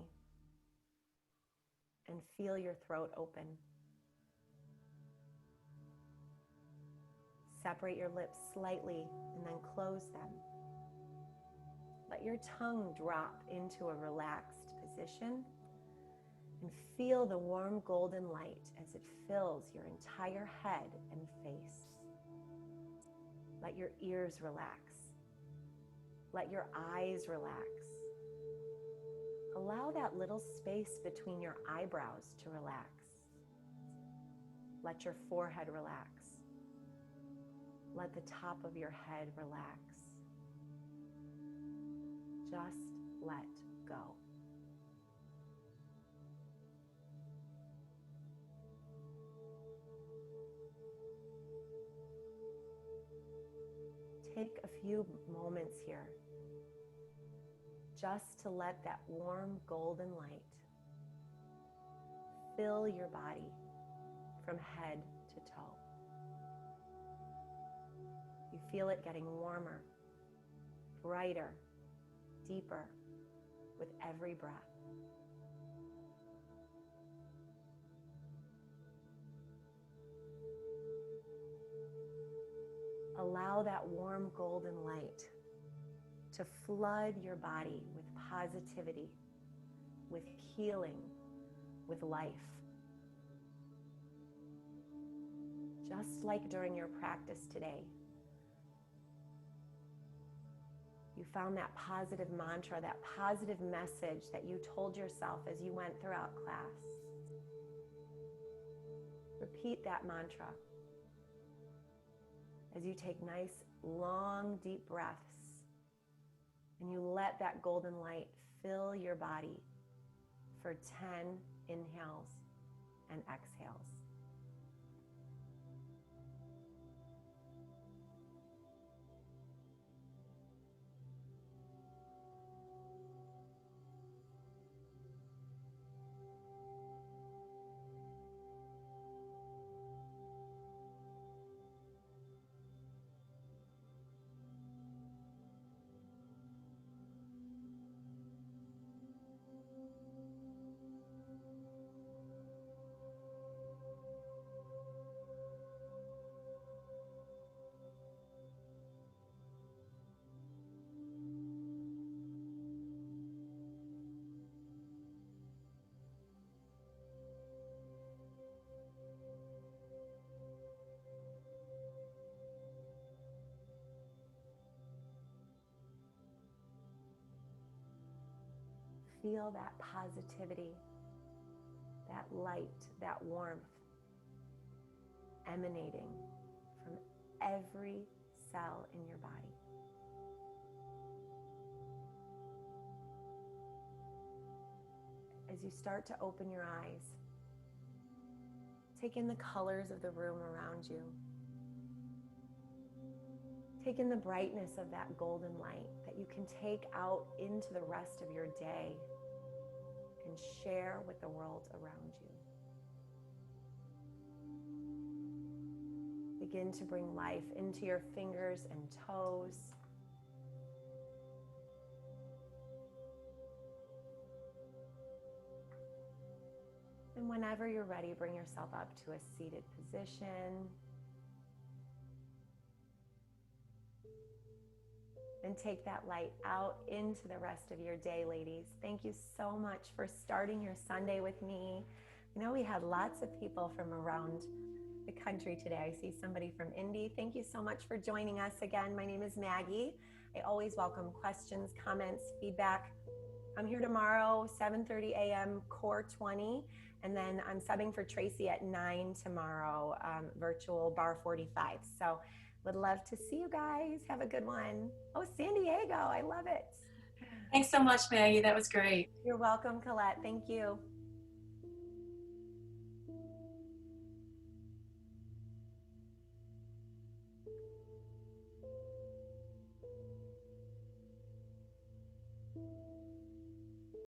and feel your throat open. Separate your lips slightly and then close them. Let your tongue drop into a relaxed position and feel the warm golden light as it fills your entire head and face. Let your ears relax. Let your eyes relax. Allow that little space between your eyebrows to relax. Let your forehead relax. Let the top of your head relax. Just let go. Take a few moments here just to let that warm golden light fill your body from head to toe. You feel it getting warmer, brighter, deeper with every breath. Allow that warm golden light to flood your body with positivity, with healing, with life. Just like during your practice today, you found that positive mantra, that positive message that you told yourself as you went throughout class. Repeat that mantra as you take nice, long, deep breaths and you let that golden light fill your body for 10 inhales and exhales. Feel that positivity, that light, that warmth emanating from every cell in your body. As you start to open your eyes, take in the colors of the room around you. Take in the brightness of that golden light that you can take out into the rest of your day and share with the world around you. Begin to bring life into your fingers and toes. And whenever you're ready, bring yourself up to a seated position. And take that light out into the rest of your day, ladies. Thank you so much for starting your Sunday with me. I know we had lots of people from around the country today. I see somebody from Indy. Thank you so much for joining us again. My name is Maggie. I always welcome questions, comments, feedback. I'm here tomorrow, 7:30 a.m., Core 20. And then I'm subbing for Tracy at 9 tomorrow, virtual Barre 45. So would love to see you guys. Have a good one. Oh, San Diego. I love it. Thanks so much, Maggie. That was great. You're welcome, Colette. Thank you.